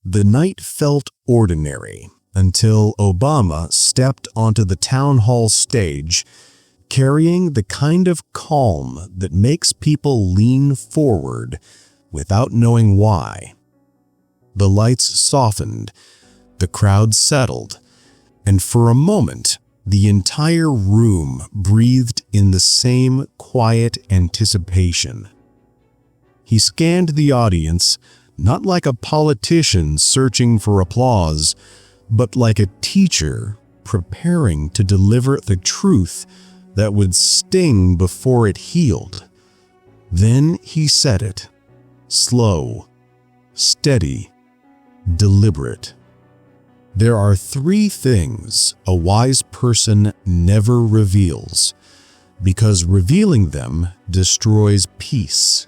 The night felt ordinary until Obama stepped onto the town hall stage, carrying the kind of calm that makes people lean forward without knowing why. The lights softened, the crowd settled, and for a moment, the entire room breathed in the same quiet anticipation. He scanned the audience, not like a politician searching for applause, but like a teacher preparing to deliver the truth that would sting before it healed. Then he said it, slow, steady, deliberate. There are 3 things a wise person never reveals, because revealing them destroys peace.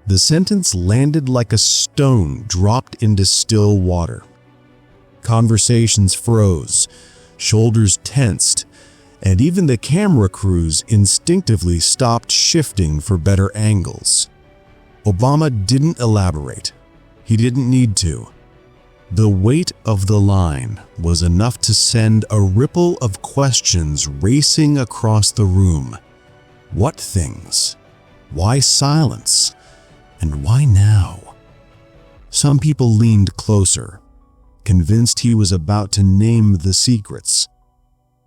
The sentence landed like a stone dropped into still water. Conversations froze, shoulders tensed, and even the camera crews instinctively stopped shifting for better angles. Obama didn't elaborate. He didn't need to. The weight of the line was enough to send a ripple of questions racing across the room. What things? Why silence? And why now? Some people leaned closer, convinced he was about to name the secrets.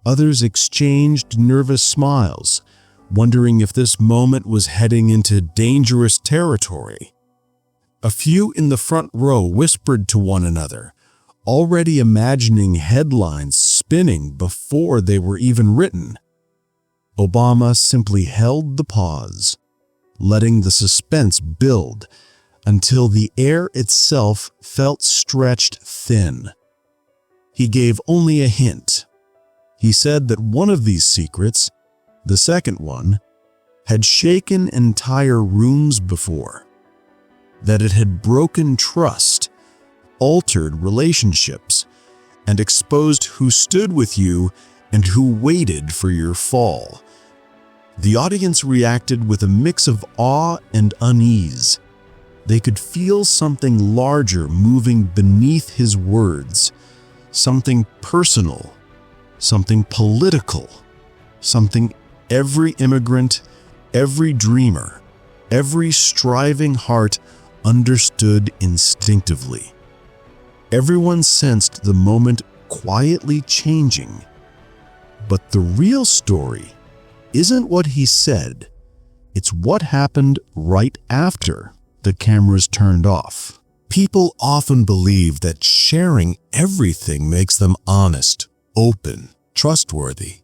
Others exchanged nervous smiles, wondering if this moment was heading into dangerous territory. A few in the front row whispered to one another, already imagining headlines spinning before they were even written. Obama simply held the pause, letting the suspense build until the air itself felt stretched thin. He gave only a hint. He said that one of these secrets, the second one, had shaken entire rooms before, that it had broken trust, altered relationships, and exposed who stood with you and who waited for your fall. The audience reacted with a mix of awe and unease. They could feel something larger moving beneath his words, something personal, something political, something every immigrant, every dreamer, every striving heart understood instinctively. Everyone sensed the moment quietly changing. But the real story isn't what he said, it's what happened right after the cameras turned off. People often believe that sharing everything makes them honest, open, trustworthy.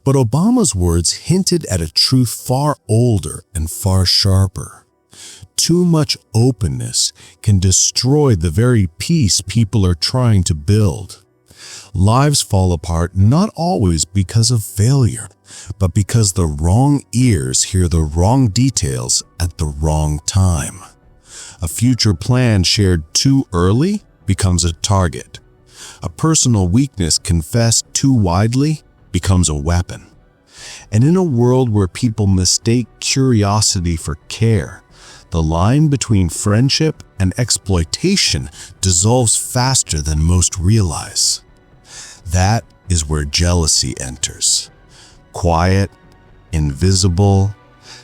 But Obama's words hinted at a truth far older and far sharper. Too much openness can destroy the very peace people are trying to build. Lives fall apart not always because of failure, but because the wrong ears hear the wrong details at the wrong time. A future plan shared too early becomes a target. A personal weakness confessed too widely becomes a weapon. And in a world where people mistake curiosity for care, the line between friendship and exploitation dissolves faster than most realize. That is where jealousy enters. Quiet, invisible,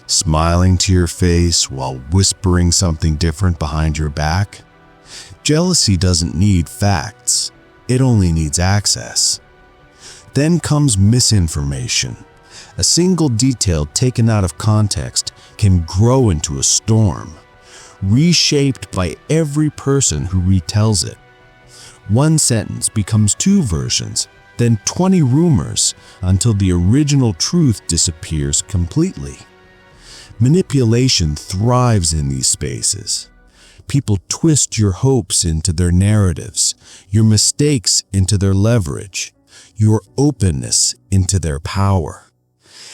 smiling to your face while whispering something different behind your back. Jealousy doesn't need facts. It only needs access. Then comes misinformation. A single detail taken out of context can grow into a storm, reshaped by every person who retells it. One sentence becomes 2 versions, then 20 rumors, until the original truth disappears completely. Manipulation thrives in these spaces. People twist your hopes into their narratives, your mistakes into their leverage, your openness into their power.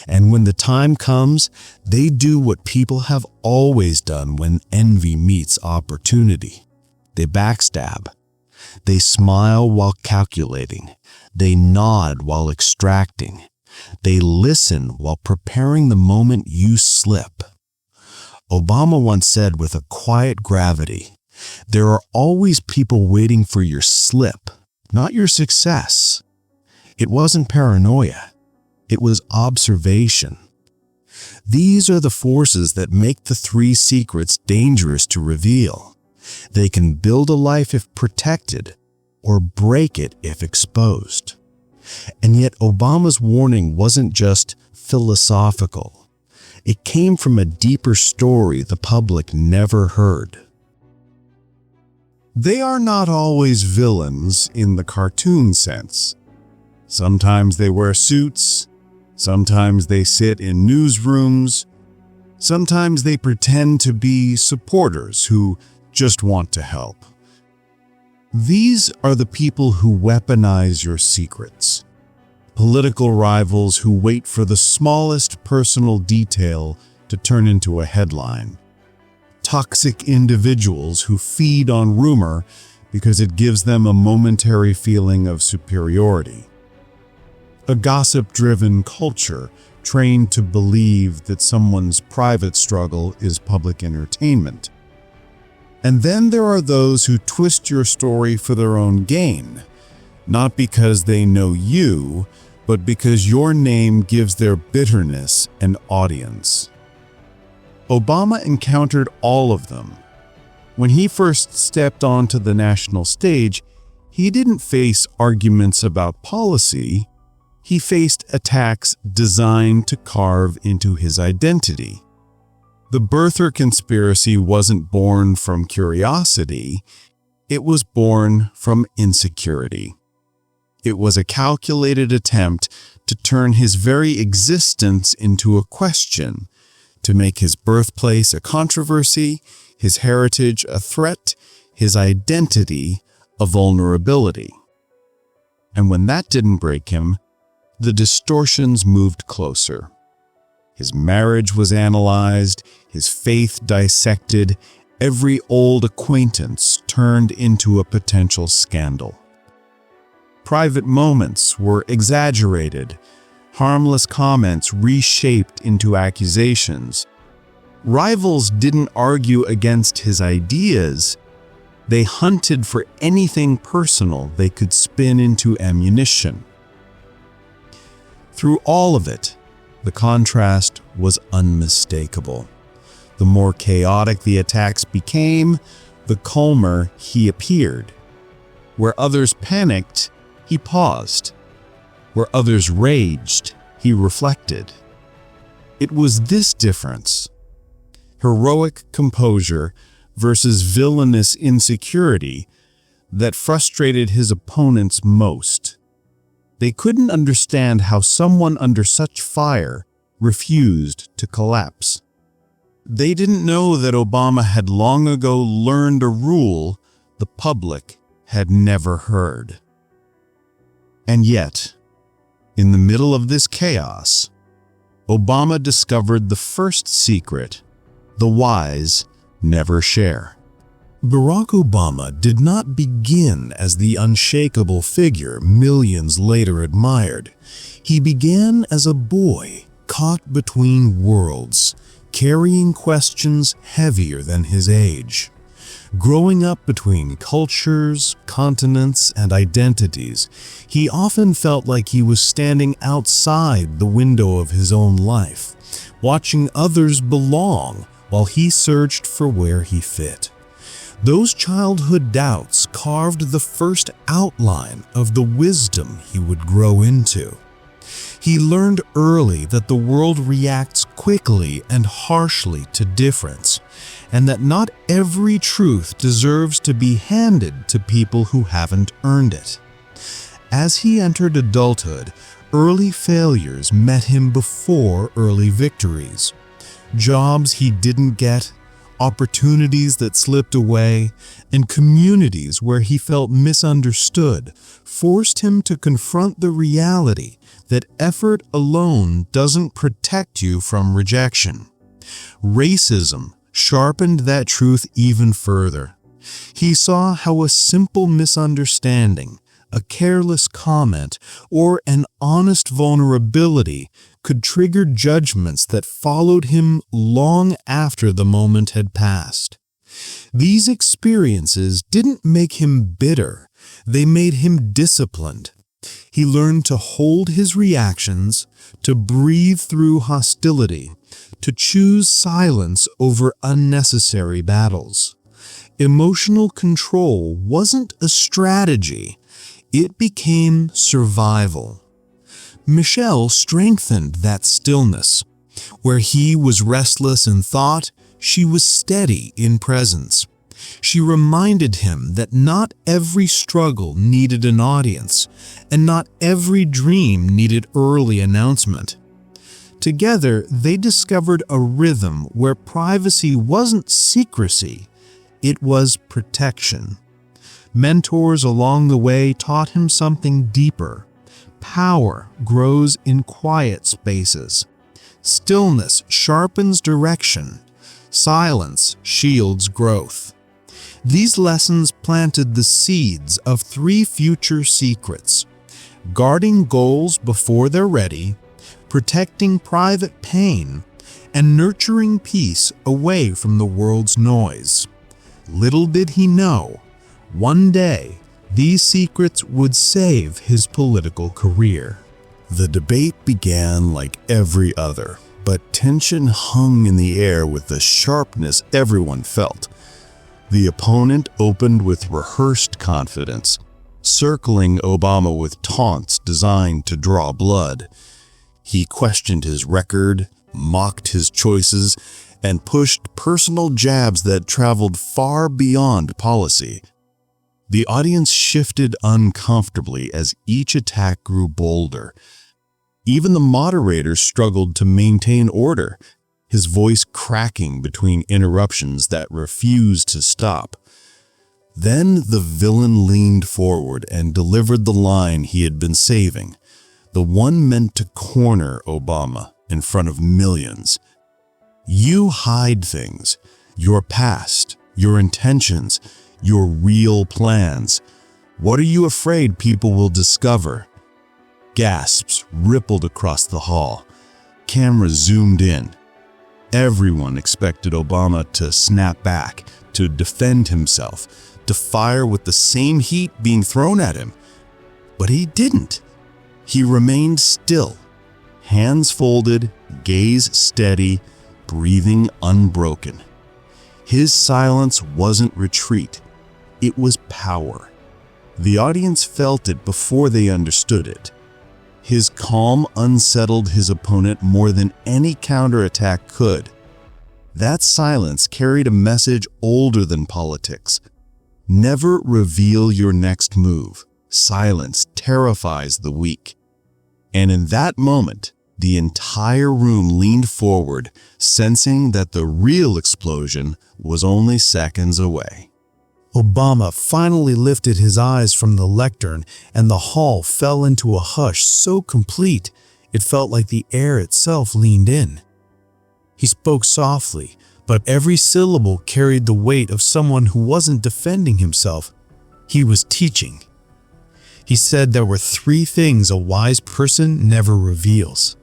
And when the time comes, they do what people have always done when envy meets opportunity. They backstab. They smile while calculating. They nod while extracting. They listen while preparing the moment you slip. Obama once said with a quiet gravity, There are always people waiting for your slip, not your success. It wasn't paranoia. It was observation. These are the forces that make the three secrets dangerous to reveal. They can build a life if protected, or break it if exposed. And yet Obama's warning wasn't just philosophical. It came from a deeper story the public never heard. They are not always villains in the cartoon sense. Sometimes they wear suits, sometimes they sit in newsrooms, sometimes they pretend to be supporters who just want to help. These are the people who weaponize your secrets. Political rivals who wait for the smallest personal detail to turn into a headline. Toxic individuals who feed on rumor because it gives them a momentary feeling of superiority. A gossip-driven culture trained to believe that someone's private struggle is public entertainment. And then there are those who twist your story for their own gain, not because they know you, but because your name gives their bitterness an audience. Obama encountered all of them. When he first stepped onto the national stage, he didn't face arguments about policy. He faced attacks designed to carve into his identity. The birther conspiracy wasn't born from curiosity, it was born from insecurity. It was a calculated attempt to turn his very existence into a question, to make his birthplace a controversy, his heritage a threat, his identity a vulnerability. And when that didn't break him, the distortions moved closer. His marriage was analyzed, his faith dissected, every old acquaintance turned into a potential scandal. Private moments were exaggerated, harmless comments reshaped into accusations. Rivals didn't argue against his ideas, they hunted for anything personal they could spin into ammunition. Through all of it, the contrast was unmistakable. The more chaotic the attacks became, the calmer he appeared. Where others panicked, he paused. Where others raged, he reflected. It was this difference, heroic composure versus villainous insecurity, that frustrated his opponents most. They couldn't understand how someone under such fire refused to collapse. They didn't know that Obama had long ago learned a rule the public had never heard. And yet, in the middle of this chaos, Obama discovered the first secret the wise never share. Barack Obama did not begin as the unshakable figure millions later admired. He began as a boy caught between worlds, carrying questions heavier than his age. Growing up between cultures, continents, and identities, he often felt like he was standing outside the window of his own life, watching others belong while he searched for where he fit. Those childhood doubts carved the first outline of the wisdom he would grow into. He learned early that the world reacts quickly and harshly to difference, and that not every truth deserves to be handed to people who haven't earned it. As he entered adulthood, early failures met him before early victories. Jobs he didn't get, opportunities that slipped away, and communities where he felt misunderstood forced him to confront the reality that effort alone doesn't protect you from rejection. Racism sharpened that truth even further. He saw how a simple misunderstanding, a careless comment, or an honest vulnerability could trigger judgments that followed him long after the moment had passed. These experiences didn't make him bitter, they made him disciplined. He learned to hold his reactions, to breathe through hostility, to choose silence over unnecessary battles. Emotional control wasn't a strategy, it became survival. Michelle strengthened that stillness. Where he was restless in thought, she was steady in presence. She reminded him that not every struggle needed an audience, and not every dream needed early announcement. Together, they discovered a rhythm where privacy wasn't secrecy, it was protection. Mentors along the way taught him something deeper. Power grows in quiet spaces. Stillness sharpens direction. Silence shields growth. These lessons planted the seeds of 3 future secrets: guarding goals before they're ready, protecting private pain, and nurturing peace away from the world's noise. Little did he know, one day these secrets would save his political career. The debate began like every other, but tension hung in the air with the sharpness everyone felt. The opponent opened with rehearsed confidence, circling Obama with taunts designed to draw blood. He questioned his record, mocked his choices, and pushed personal jabs that traveled far beyond policy. The audience shifted uncomfortably as each attack grew bolder. Even the moderator struggled to maintain order, his voice cracking between interruptions that refused to stop. Then the villain leaned forward and delivered the line he had been saving, the one meant to corner Obama in front of millions. You hide things, your past, your intentions, your real plans. What are you afraid people will discover? Gasps rippled across the hall. Cameras zoomed in. Everyone expected Obama to snap back, to defend himself, to fire with the same heat being thrown at him. But he didn't. He remained still, hands folded, gaze steady, breathing unbroken. His silence wasn't retreat. It was power. The audience felt it before they understood it. His calm unsettled his opponent more than any counterattack could. That silence carried a message older than politics. Never reveal your next move. Silence terrifies the weak. And in that moment, the entire room leaned forward, sensing that the real explosion was only seconds away. Obama finally lifted his eyes from the lectern, and the hall fell into a hush so complete it felt like the air itself leaned in. He spoke softly, but every syllable carried the weight of someone who wasn't defending himself. He was teaching. He said there were 3 things a wise person never reveals.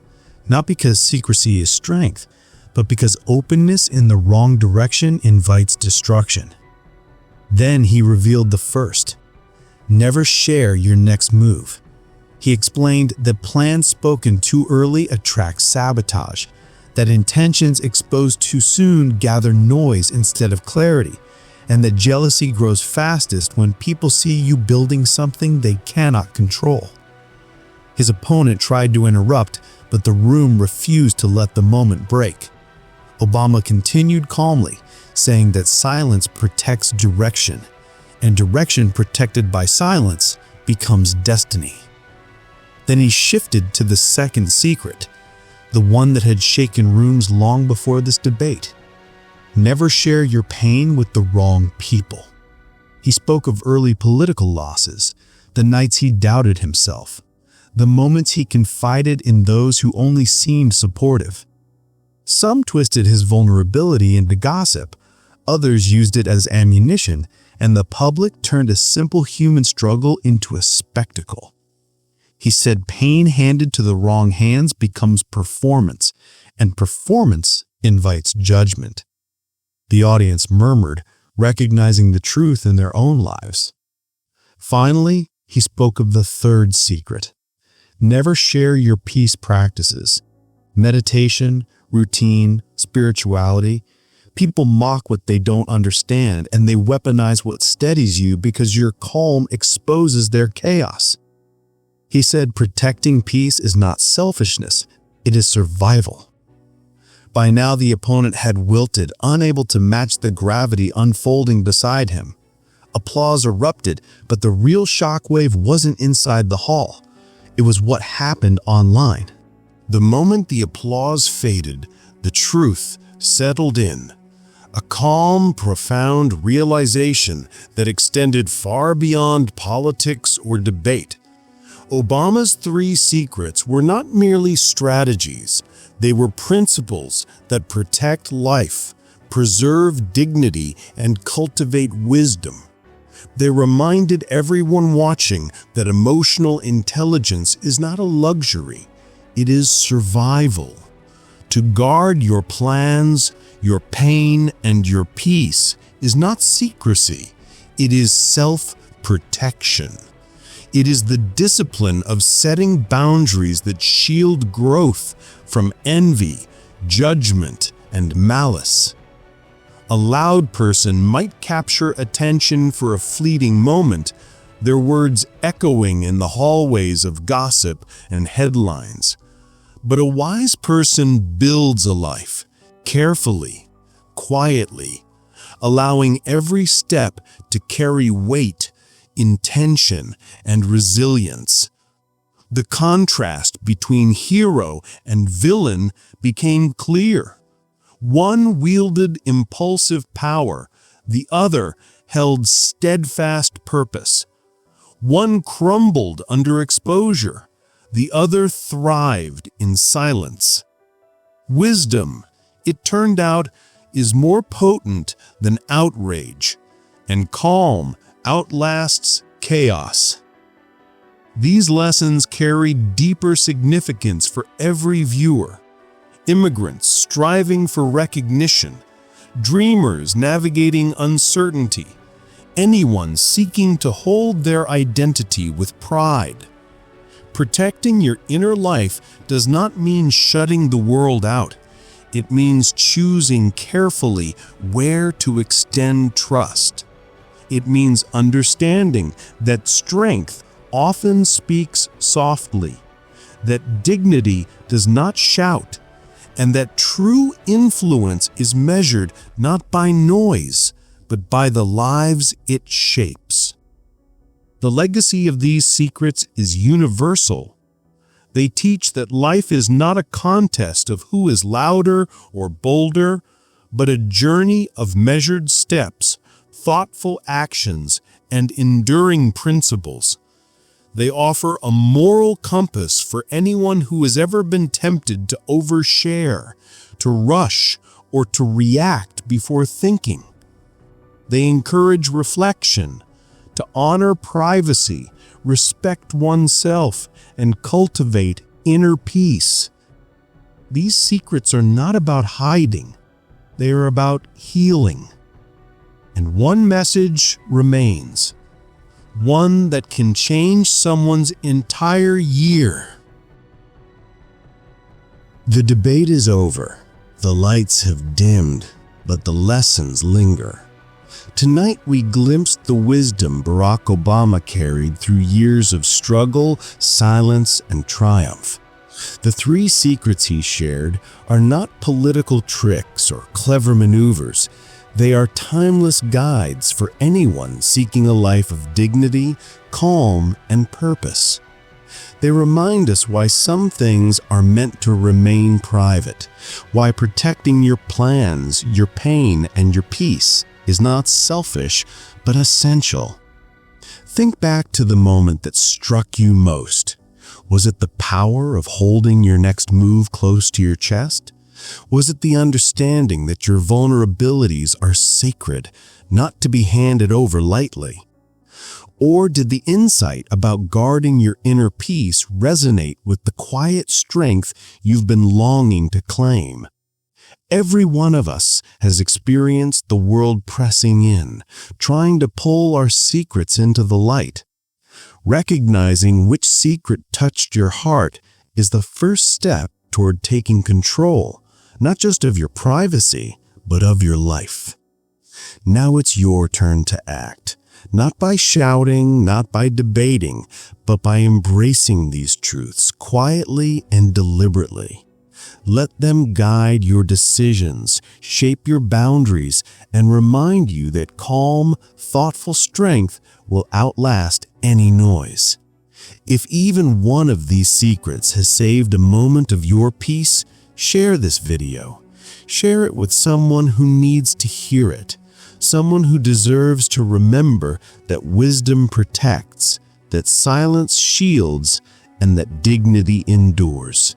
Not because secrecy is strength, but because openness in the wrong direction invites destruction. Then he revealed the first. Never share your next move. He explained that plans spoken too early attract sabotage, that intentions exposed too soon gather noise instead of clarity, and that jealousy grows fastest when people see you building something they cannot control. His opponent tried to interrupt, but the room refused to let the moment break. Obama continued calmly, saying that silence protects direction, and direction protected by silence becomes destiny. Then he shifted to the second secret, the one that had shaken rooms long before this debate. Never share your pain with the wrong people. He spoke of early political losses, the nights he doubted himself, the moments he confided in those who only seemed supportive. Some twisted his vulnerability into gossip, others used it as ammunition, and the public turned a simple human struggle into a spectacle. He said pain handed to the wrong hands becomes performance, and performance invites judgment. The audience murmured, recognizing the truth in their own lives. Finally, he spoke of the third secret. Never share your peace practices. Meditation, routine, spirituality. People mock what they don't understand, and they weaponize what steadies you because your calm exposes their chaos. He said protecting peace is not selfishness, it is survival. By now the opponent had wilted, unable to match the gravity unfolding beside him. Applause erupted, but the real shockwave wasn't inside the hall. It was what happened online. The moment the applause faded, the truth settled in. A calm, profound realization that extended far beyond politics or debate. Obama's 3 secrets were not merely strategies. They were principles that protect life, preserve dignity, and cultivate wisdom. They reminded everyone watching that emotional intelligence is not a luxury, it is survival. To guard your plans, your pain, and your peace is not secrecy, it is self-protection. It is the discipline of setting boundaries that shield growth from envy, judgment, and malice. A loud person might capture attention for a fleeting moment, their words echoing in the hallways of gossip and headlines. But a wise person builds a life, carefully, quietly, allowing every step to carry weight, intention, and resilience. The contrast between hero and villain became clear. One wielded impulsive power, the other held steadfast purpose. One crumbled under exposure, the other thrived in silence. Wisdom, it turned out, is more potent than outrage, and calm outlasts chaos. These lessons carry deeper significance for every viewer. Immigrants striving for recognition, dreamers navigating uncertainty, anyone seeking to hold their identity with pride. Protecting your inner life does not mean shutting the world out. It means choosing carefully where to extend trust. It means understanding that strength often speaks softly, that dignity does not shout, and that true influence is measured not by noise, but by the lives it shapes. The legacy of these secrets is universal. They teach that life is not a contest of who is louder or bolder, but a journey of measured steps, thoughtful actions, and enduring principles. They offer a moral compass for anyone who has ever been tempted to overshare, to rush, or to react before thinking. They encourage reflection, to honor privacy, respect oneself, and cultivate inner peace. These secrets are not about hiding, they are about healing. And one message remains. One that can change someone's entire year. The debate is over. The lights have dimmed, but the lessons linger. Tonight we glimpsed the wisdom Barack Obama carried through years of struggle, silence, and triumph. The 3 secrets he shared are not political tricks or clever maneuvers. They are timeless guides for anyone seeking a life of dignity, calm, and purpose. They remind us why some things are meant to remain private, why protecting your plans, your pain, and your peace is not selfish, but essential. Think back to the moment that struck you most. Was it the power of holding your next move close to your chest? Was it the understanding that your vulnerabilities are sacred, not to be handed over lightly? Or did the insight about guarding your inner peace resonate with the quiet strength you've been longing to claim? Every one of us has experienced the world pressing in, trying to pull our secrets into the light. Recognizing which secret touched your heart is the first step toward taking control, not just of your privacy, but of your life. Now it's your turn to act, not by shouting, not by debating, but by embracing these truths quietly and deliberately. Let them guide your decisions, shape your boundaries, and remind you that calm, thoughtful strength will outlast any noise. If even one of these secrets has saved a moment of your peace, share this video. Share it with someone who needs to hear it, someone who deserves to remember that wisdom protects, that silence shields, and that dignity endures.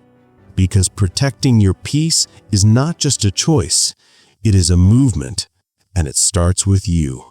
Because protecting your peace is not just a choice, it is a movement, and it starts with you.